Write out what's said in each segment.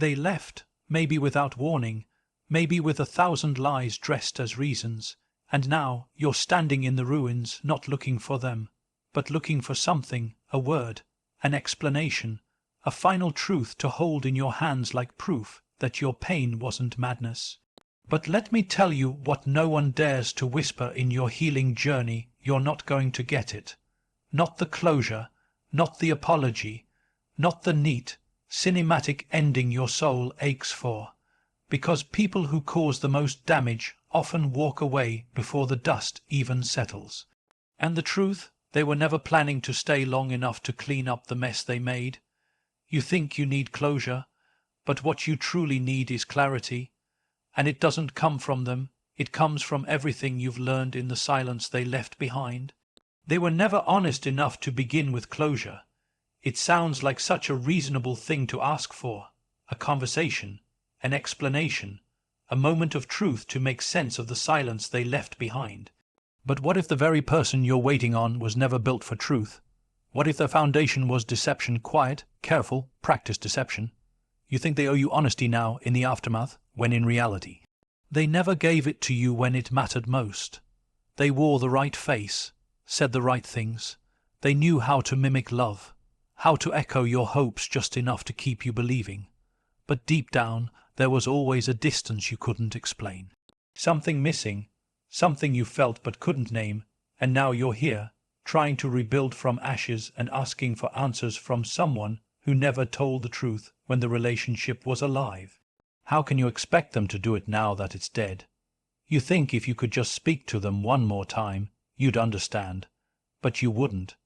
They left, maybe without warning, maybe with 1,000 lies dressed as reasons, and now you're standing in the ruins, not looking for them, but looking for something, a word, an explanation, a final truth to hold in your hands like proof that your pain wasn't madness. But let me tell you what no one dares to whisper in your healing journey: you're not going to get it. Not the closure, not the apology, not the neat, cinematic ending your soul aches for, because people who cause the most damage often walk away before the dust even settles. And the truth, they were never planning to stay long enough to clean up the mess they made. You think you need closure, but what you truly need is clarity, and it doesn't come from them, it comes from everything you've learned in the silence they left behind. They were never honest enough to begin with closure. It sounds like such a reasonable thing to ask for: a conversation, an explanation, a moment of truth to make sense of the silence they left behind. But what if the very person you're waiting on was never built for truth? What if their foundation was deception, quiet, careful, practiced deception? You think they owe you honesty now in the aftermath, when in reality they never gave it to you when it mattered most. They wore the right face, said the right things. They knew how to mimic love, how to echo your hopes just enough to keep you believing. But deep down, there was always a distance you couldn't explain. Something missing, something you felt but couldn't name, and now you're here, trying to rebuild from ashes and asking for answers from someone who never told the truth when the relationship was alive. How can you expect them to do it now that it's dead? You think if you could just speak to them one more time, you'd understand. But you wouldn't,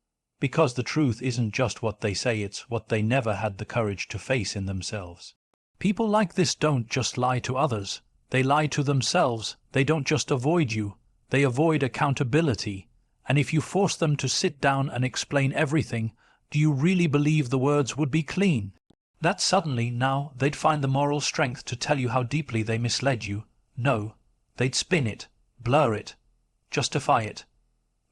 because the truth isn't just what they say, it's what they never had the courage to face in themselves. People like this don't just lie to others, they lie to themselves. They don't just avoid you, they avoid accountability. And if you force them to sit down and explain everything, do you really believe the words would be clean? That suddenly now they'd find the moral strength to tell you how deeply they misled you? No, they'd spin it, blur it, justify it,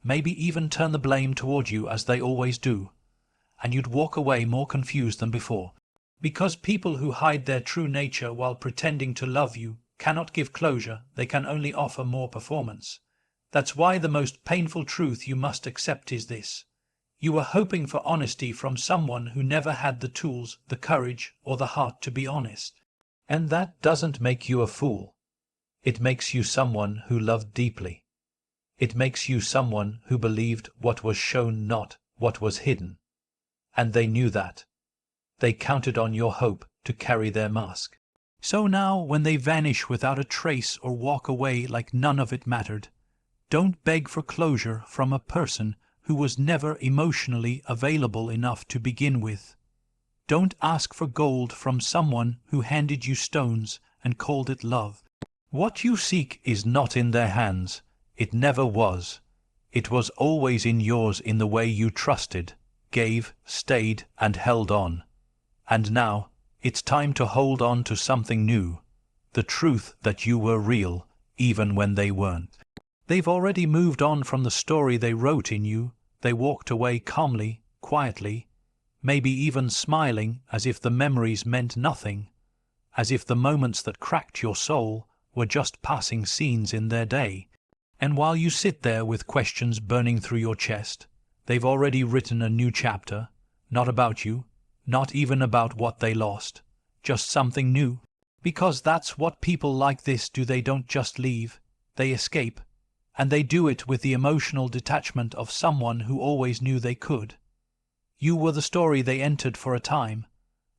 maybe even turn the blame toward you as they always do. And you'd walk away more confused than before. Because people who hide their true nature while pretending to love you cannot give closure, they can only offer more performance. That's why the most painful truth you must accept is this: you were hoping for honesty from someone who never had the tools, the courage, or the heart to be honest. And that doesn't make you a fool. It makes you someone who loved deeply. It makes you someone who believed what was shown, not what was hidden. And they knew that. They counted on your hope to carry their mask. So now, when they vanish without a trace or walk away like none of it mattered, don't beg for closure from a person who was never emotionally available enough to begin with. Don't ask for gold from someone who handed you stones and called it love. What you seek is not in their hands. It never was. It was always in yours, in the way you trusted, gave, stayed, and held on. And now, it's time to hold on to something new, the truth that you were real, even when they weren't. They've already moved on from the story they wrote in you. They walked away calmly, quietly, maybe even smiling, as if the memories meant nothing, as if the moments that cracked your soul were just passing scenes in their day. And while you sit there with questions burning through your chest, they've already written a new chapter, not about you, not even about what they lost, just something new. Because that's what people like this do. They don't just leave, they escape, and they do it with the emotional detachment of someone who always knew they could. You were the story they entered for a time,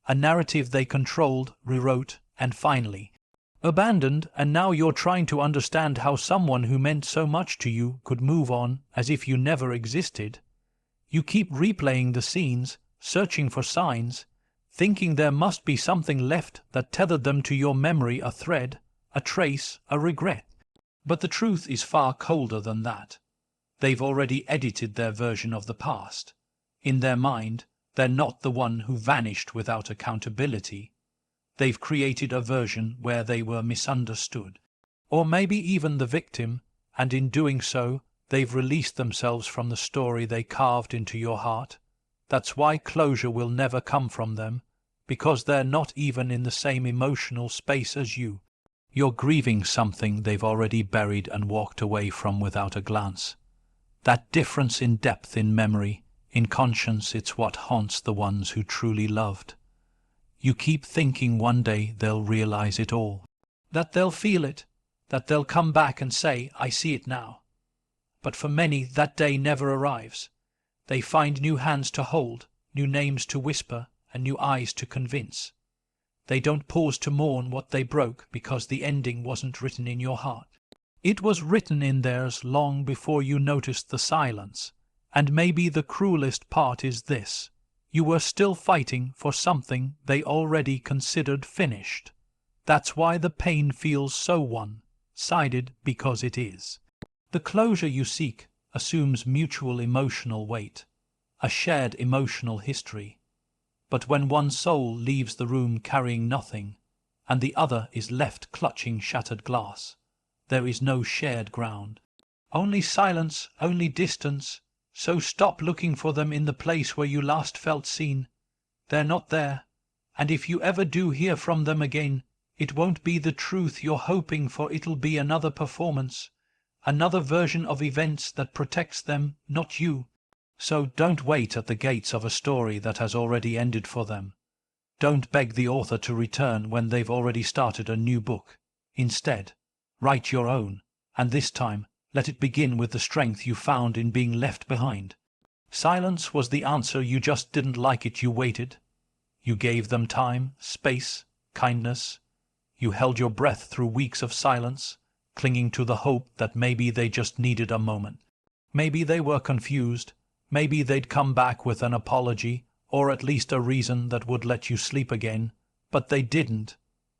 a narrative they controlled, rewrote, and finally abandoned, and now you're trying to understand how someone who meant so much to you could move on as if you never existed. You keep replaying the scenes, searching for signs, thinking there must be something left that tethered them to your memory, a thread, a trace, a regret. But the truth is far colder than that. They've already edited their version of the past. In their mind, they're not the one who vanished without accountability. They've created a version where they were misunderstood, or maybe even the victim, and in doing so, they've released themselves from the story they carved into your heart. That's why closure will never come from them. because they're not even in the same emotional space as you. You're grieving something they've already buried and walked away from without a glance. That difference in depth in memory, in conscience, it's what haunts the ones who truly loved. You keep thinking one day they'll realize it all, that they'll feel it, that they'll come back and say, "I see it now." But for many, that day never arrives. They find new hands to hold, new names to whisper, and new eyes to convince. They don't pause to mourn what they broke because the ending wasn't written in your heart. It was written in theirs long before you noticed the silence. And maybe the cruelest part is this: you were still fighting for something they already considered finished. That's why the pain feels so one-sided, because it is. The closure you seek assumes mutual emotional weight, a shared emotional history. But when one soul leaves the room carrying nothing, and the other is left clutching shattered glass, there is no shared ground. Only silence, only distance. So stop looking for them in the place where you last felt seen. They're not there, and if you ever do hear from them again, it won't be the truth you're hoping for. It'll be another performance, another version of events that protects them, not you. So don't wait at the gates of a story that has already ended for them. Don't beg the author to return when they've already started a new book. Instead, write your own, and this time, let it begin with the strength you found in being left behind. Silence was the answer. You just didn't like it. You waited. You gave them time, space, kindness. You held your breath through weeks of silence, clinging to the hope that maybe they just needed a moment. Maybe they were confused. Maybe they'd come back with an apology, or at least a reason that would let you sleep again. But they didn't.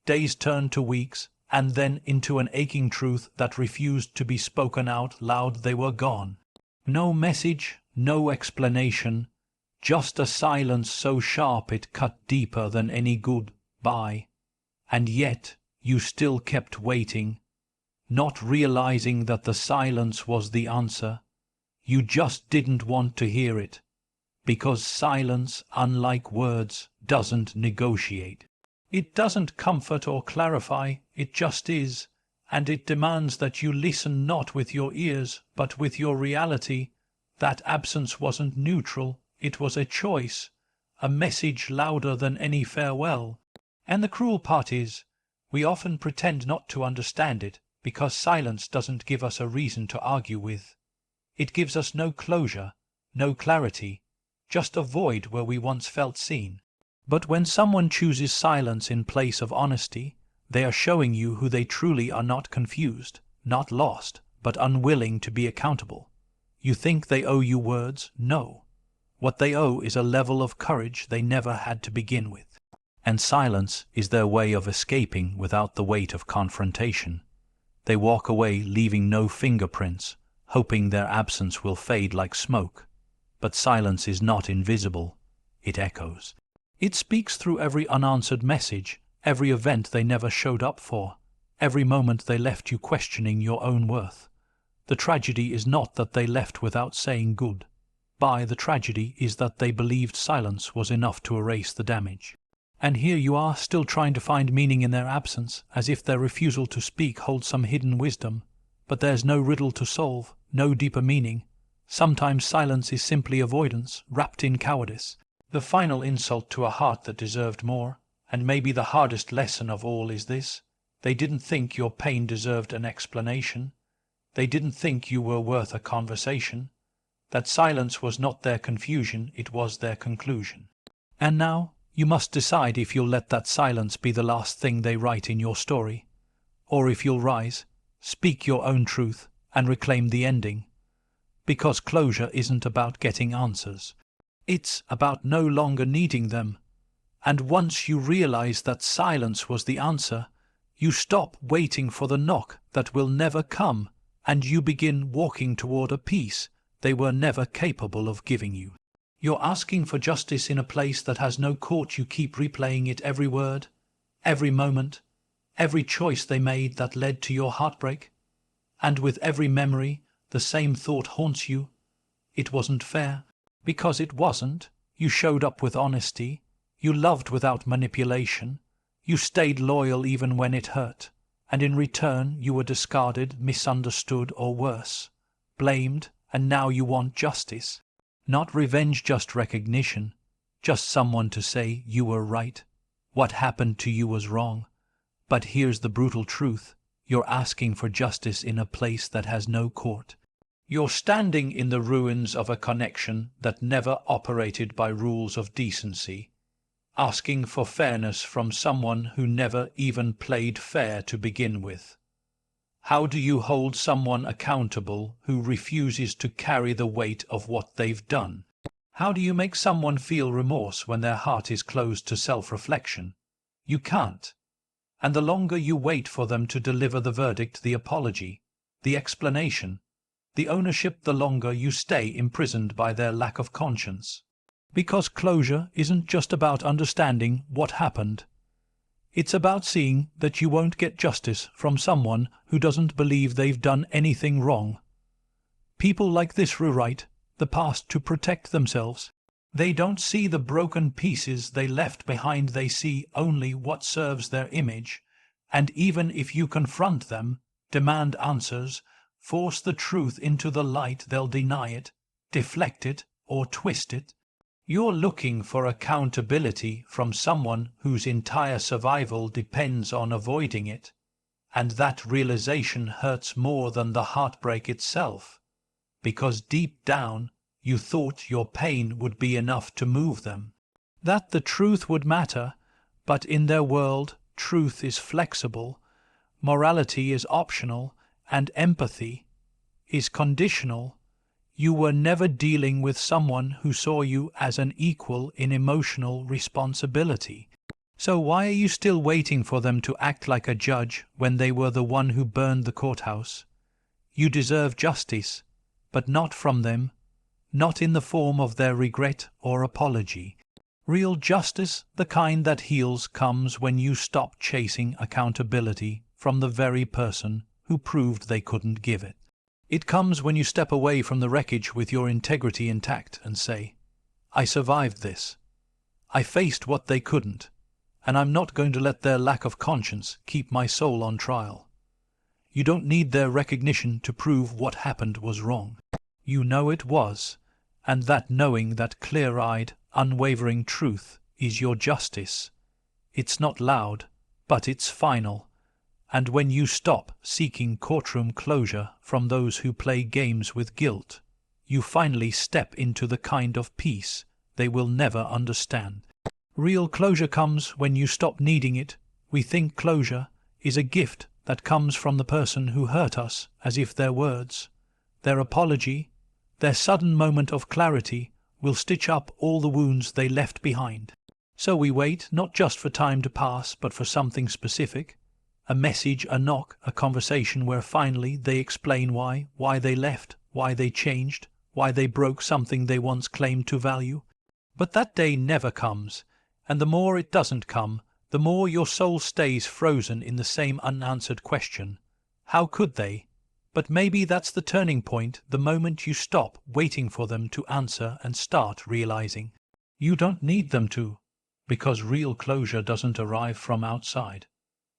Days turned to weeks, and then into an aching truth that refused to be spoken out loud. They were gone. No message, no explanation, just a silence so sharp it cut deeper than any goodbye. And yet you still kept waiting, not realizing that the silence was the answer. You just didn't want to hear it, because silence, unlike words, doesn't negotiate. It doesn't comfort or clarify, it just is, and it demands that you listen not with your ears, but with your reality. That absence wasn't neutral, it was a choice, a message louder than any farewell. And the cruel part is, we often pretend not to understand it, because silence doesn't give us a reason to argue with. It gives us no closure, no clarity, just a void where we once felt seen. But when someone chooses silence in place of honesty, they are showing you who they truly are: not confused, not lost, but unwilling to be accountable. You think they owe you words? No. What they owe is a level of courage they never had to begin with. And silence is their way of escaping without the weight of confrontation. They walk away leaving no fingerprints, hoping their absence will fade like smoke. But silence is not invisible. It echoes. It speaks through every unanswered message, every event they never showed up for, every moment they left you questioning your own worth. The tragedy is not that they left without saying goodbye. The tragedy is that they believed silence was enough to erase the damage. And here you are, still trying to find meaning in their absence, as if their refusal to speak holds some hidden wisdom. But there's no riddle to solve, no deeper meaning. Sometimes silence is simply avoidance, wrapped in cowardice. The final insult to a heart that deserved more. And maybe the hardest lesson of all is this: they didn't think your pain deserved an explanation. They didn't think you were worth a conversation. That silence was not their confusion, it was their conclusion. And now you must decide if you'll let that silence be the last thing they write in your story, or if you'll rise, speak your own truth, and reclaim the ending. Because closure isn't about getting answers. It's about no longer needing them. And once you realize that silence was the answer, you stop waiting for the knock that will never come, and you begin walking toward a peace they were never capable of giving you. You're asking for justice in a place that has no court. You keep replaying it, every word, every moment, every choice they made that led to your heartbreak. And with every memory, the same thought haunts you. It wasn't fair. Because it wasn't. You showed up with honesty. You loved without manipulation. You stayed loyal even when it hurt. And in return you were discarded, misunderstood, or worse, blamed, and now you want justice. Not revenge, just recognition. Just someone to say you were right. What happened to you was wrong. But here's the brutal truth. You're asking for justice in a place that has no court. You're standing in the ruins of a connection that never operated by rules of decency, asking for fairness from someone who never even played fair to begin with. How do you hold someone accountable who refuses to carry the weight of what they've done? How do you make someone feel remorse when their heart is closed to self-reflection? You can't. And the longer you wait for them to deliver the verdict, the apology, the explanation, the ownership, the longer you stay imprisoned by their lack of conscience. Because closure isn't just about understanding what happened. It's about seeing that you won't get justice from someone who doesn't believe they've done anything wrong. People like this rewrite the past to protect themselves. They don't see the broken pieces they left behind, they see only what serves their image, and even if you confront them, demand answers, force the truth into the light, they'll deny it, deflect it, or twist it. You're looking for accountability from someone whose entire survival depends on avoiding it, and that realization hurts more than the heartbreak itself, because deep down you thought your pain would be enough to move them, that the truth would matter, but in their world truth is flexible, morality is optional, and empathy is conditional. You were never dealing with someone who saw you as an equal in emotional responsibility. So why are you still waiting for them to act like a judge when they were the one who burned the courthouse? You deserve justice, but not from them, not in the form of their regret or apology. Real justice, the kind that heals, comes when you stop chasing accountability from the very person who proved they couldn't give it. It comes when you step away from the wreckage with your integrity intact and say, I survived this. I faced what they couldn't, and I'm not going to let their lack of conscience keep my soul on trial. You don't need their recognition to prove what happened was wrong. You know it was, and that knowing, that clear-eyed, unwavering truth is your justice. It's not loud, but it's final. And when you stop seeking courtroom closure from those who play games with guilt, you finally step into the kind of peace they will never understand. Real closure comes when you stop needing it. We think closure is a gift that comes from the person who hurt us, as if their words, their apology, their sudden moment of clarity will stitch up all the wounds they left behind. So we wait not just for time to pass, but for something specific. A message, a knock, a conversation where finally they explain why they left, why they changed, why they broke something they once claimed to value. But that day never comes, and the more it doesn't come, the more your soul stays frozen in the same unanswered question. How could they? But maybe that's the turning point, the moment you stop waiting for them to answer and start realizing. You don't need them to, because real closure doesn't arrive from outside.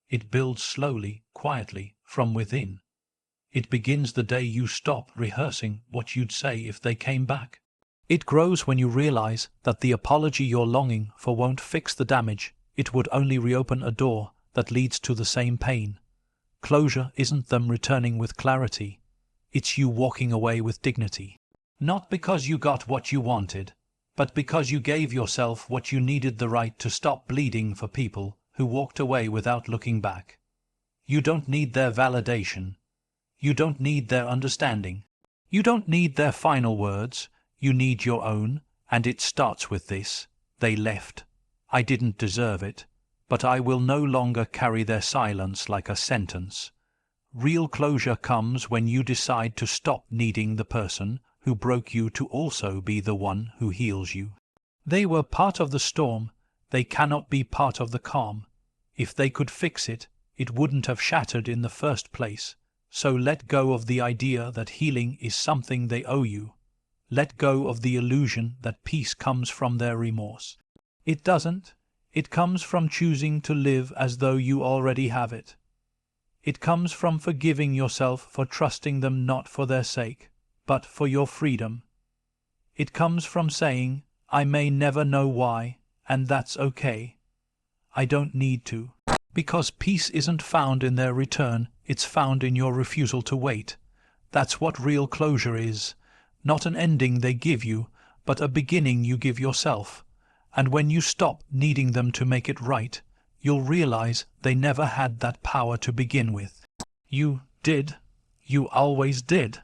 It builds slowly, quietly, from within. It begins the day you stop rehearsing what you'd say if they came back. It grows when you realize that the apology you're longing for won't fix the damage. It would only reopen a door that leads to the same pain. Closure isn't them returning with clarity. It's you walking away with dignity. Not because you got what you wanted, but because you gave yourself what you needed, the right to stop bleeding for people who walked away without looking back. You don't need their validation. You don't need their understanding. You don't need their final words. You need your own, and it starts with this. They left. I didn't deserve it, but I will no longer carry their silence like a sentence. Real closure comes when you decide to stop needing the person who broke you to also be the one who heals you. They were part of the storm. They cannot be part of the calm. If they could fix it, it wouldn't have shattered in the first place. So let go of the idea that healing is something they owe you. Let go of the illusion that peace comes from their remorse. It doesn't. It comes from choosing to live as though you already have it. It comes from forgiving yourself for trusting them not for their sake, but for your freedom. It comes from saying, I may never know why, and that's okay. I don't need to. Because peace isn't found in their return, it's found in your refusal to wait. That's what real closure is. Not an ending they give you, but a beginning you give yourself. And when you stop needing them to make it right, you'll realize they never had that power to begin with. You did. You always did.